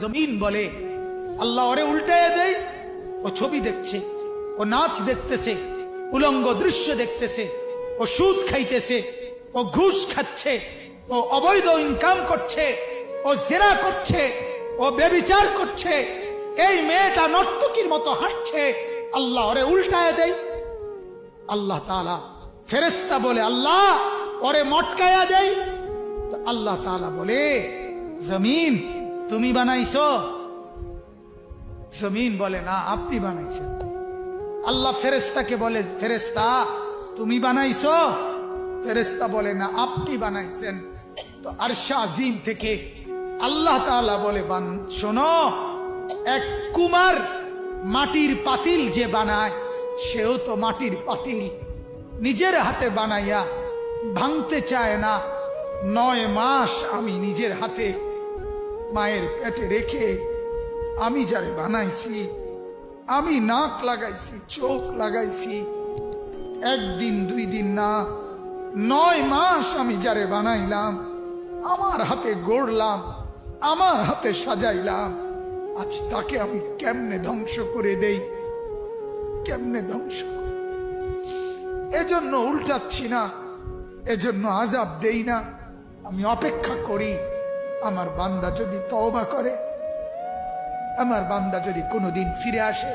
জমিন বলে আল্লাহ ওরে উল্টাইয়া দেয়, ও ছবি দেখছে, ও নাচ দেখতেছে, উলঙ্গ দৃশ্য দেখতেছে, ও সুদ খাইতেছে, ও ঘুষ খাচ্ছে, ও অবৈধ ইনকাম করছে, ও জেনা করছে, ও ব্যভিচার করছে। এই মেয়েটা নর্তকীর মতো হাঁটছে, আল্লাহ ওরে উল্টায় দেয়। আল্লাহ তাআলা ফেরেশতা বলে আল্লাহ ওরে মটকায়া দেয়। তো আল্লাহ তাআলা বলে জমিন তুমি বানাইছো? জমিন বলে না, আপনি বানাইছেন। আল্লাহ ফেরেশতাকে বলে ফেরেশতা তুমি বানাইছো? ফেরেশতা বলে না, আপনি বানাইছেন। তো আরশে আজিম থেকে আল্লাহ তাআলা বলে শোনো, এক কুমার মাটির পাতিল যে বানায়, সেও তো মাটির পাতিল নিজের হাতে বানাইয়া ভাঙতে চায় না। 9 মাস আমি নিজের হাতে মায়ের পেটে রেখে আমি যারে বানাইছি, আমি নাক লাগাইছি, চোখ লাগাইছি, 1 দিন 2 দিন না, 9 মাস আমি যারে বানাইলাম, আমার হাতে গড়লাম, আমার হাতে সাজাইলাম, আজ তাকে আমি কেমনে ধ্বংস করে দেই, কেমনে ধ্বংস করে? এজন্য উল্টাচ্ছি না, এজন্য আযাব দেই না। আমি অপেক্ষা করি আমার বান্দা যদি তওবা করে, আমার বান্দা যদি কোনোদিন ফিরে আসে।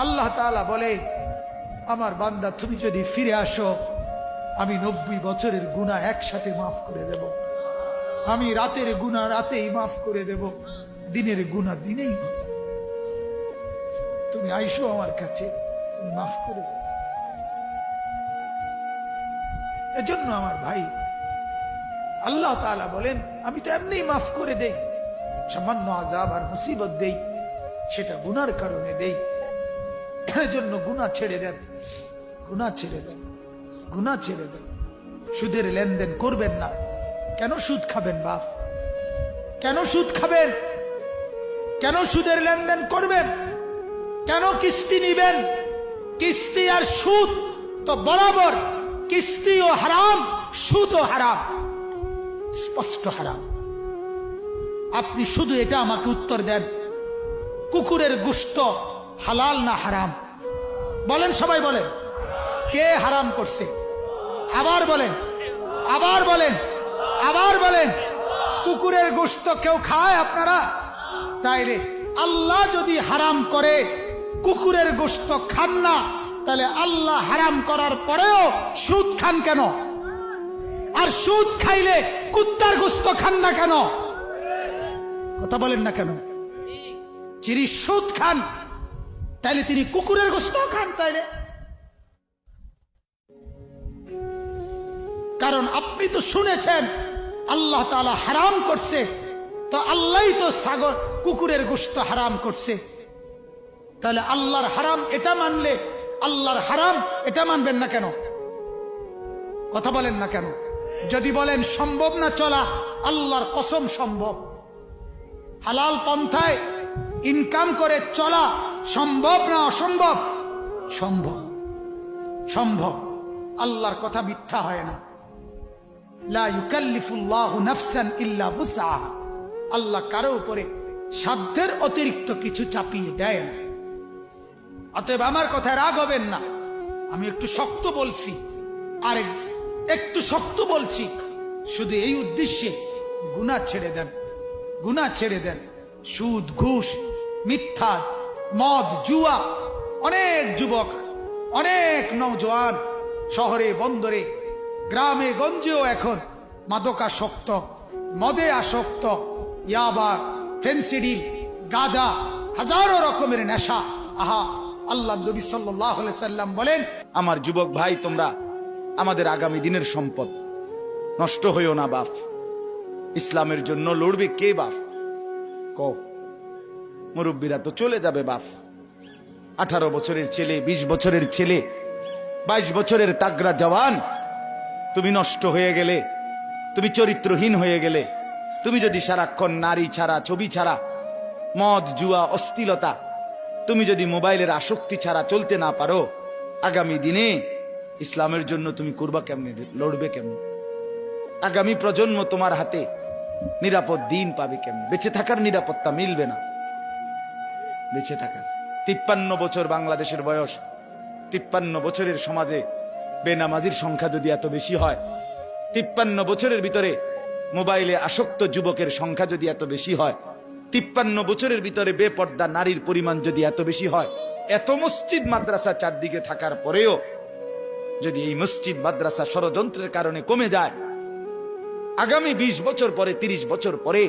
আল্লাহ তাআলা বলে আমার বান্দা তুমি যদি ফিরে আসো, আমি 90 বছরের গুনাহ একসাথে মাফ করে দেব। আমি রাতের গুনাহ রাতেই মাফ করে দেব, দিনের গুনাহ দিনেই মাফ করে দেব। তুমি আইসো আমার কাছে, মাফ করে দেব। এজন্য আমার ভাই আল্লাহ তাআলা বলেন আমি তো এমনি মাফ করে দেই, সামান্য আযাব আর মুসিবত দেই, সেটা গুনার কারণে দেই। এজন্য গুনাহ ছেড়ে দেন, গুনাহ ছেড়ে দেন, গুনাহ ছেড়ে দেন। সুদের লেনদেন করবেন না। কেন সুদ খাবেন বাপ? কেন সুদ খাবেন? কেন সুদের লেনদেন করবেন? কেন কিস্তি নিবেন? কিস্তি আর সুদ তো বরাবর, কিস্তিও হারাম, সুদও হারাম, স্পষ্ট হারাম। আপনি শুধু এটা আমাকে উত্তর দেন, কুকুরের গোশত হালাল না হারাম? বলেন, সবাই বলেন, কে হারাম করছে? আবার বলেন, আবার বলেন, আবার বলেন। কুকুরের গোশত কেউ খায় আপনারা? তাইলে আল্লাহ যদি হারাম করে কুকুরের গোশত খান না, তাহলে আল্লাহ হারাম করার পরেও সুদ খান কেন? আর সুদ খাইলে কুত্তার গোশত খান না কেন? কথা বলেন না কেন? যিনি সুদ খান তাইলে তিনি কুকুরের গোশত খান। তাইলে কারণ আপনি তো শুনেছেন আল্লাহ তাআলা হারাম করছে, তো আল্লাহই তো কুকুরের গোশত হারাম করছে। তাহলে আল্লাহর হারাম এটা মানলে আল্লাহর হারাম এটা মানবেন না কেন? কথা বলেন না কেন? যদি বলেন সম্ভব না চলা, আল্লাহর কসম সম্ভব। হালাল পন্থায় ইনকাম করে চলা সম্ভব না অসম্ভব? সম্ভব, সম্ভব। আল্লাহর কথা মিথ্যা হয় না। লা ইউকাল্লিফুল্লাহু নাফসান ইল্লা বুসআহা। আল্লাহ কারো উপরে সাধ্যের অতিরিক্ত কিছু চাপিয়ে দেয় না। অতএব আমার কথায় রাগ হবেন না, আমি একটু শক্ত বলছি, আর একটু শক্ত বলছি শুধু এই উদ্দেশ্যে, গুনাহ ছেড়ে দেন, গুনাহ ছেড়ে দেন। সুদ, ঘুষ, মিথ্যা, মদ, জুয়া, অনেক যুবক, অনেক নওজোয়ান শহরে বন্দরে গ্রামে গঞ্জেও এখন মাদকাসক্ত, মদে আসক্ত, ইয়াবা, ফেন্সিডিল, গাঁজা, হাজারো রকমের নেশা। আহা, আল্লাহ নবী সাল্লাল্লাহু আলাইহি সাল্লাম বলেন, আমার যুবক ভাই তোমরা আমাদের আগামী দিনের সম্পদ, নষ্ট হইও না বাপ। ইসলামের জন্য লড়বে কে বাপ? ক মুরব্বীরা তো চলে যাবে বাপ। 18 বছরের ছেলে, 20 বছরের ছেলে, 22 বছরের তাগড়া জওয়ান, তুমি নষ্ট হয়ে গেলে, তুমি চরিত্রহীন হয়ে গেলে, তুমি যদি সারাক্ষণ নারী ছাড়া, ছবি ছাড়া, মদ, জুয়া, অশ্লীলতা, তুমি যদি মোবাইলের আসক্তি ছাড়া চলতে না পারো, আগামী দিনে ইসলামের জন্য তুমি করবা কেমনে, লড়বে কেমনে? আগামী প্রজন্ম তোমার হাতে, নিরাপদ দিন পাবে কেমন? বেঁচে থাকার নিরাপত্তা মিলবে না। বেঁচে থাকার 53 বছর বাংলাদেশের বয়স, 53 বছরের সমাজে বেনামাজির সংখ্যা যদি এত বেশি হয়, 53 বছরের ভিতরে মোবাইলে আসক্ত যুবকের সংখ্যা যদি এত বেশি হয়, 53 বছরের ভিতরে বেপর্দা নারীর পরিমাণ যদি এত বেশি হয়, এত মসজিদ মাদ্রাসা চারদিকে থাকার পরেও যদি এই মসজিদ মাদ্রাসা ষড়যন্ত্রের কারণে কমে যায়, আগামী 20 বছর পরে, 30 বছর পরে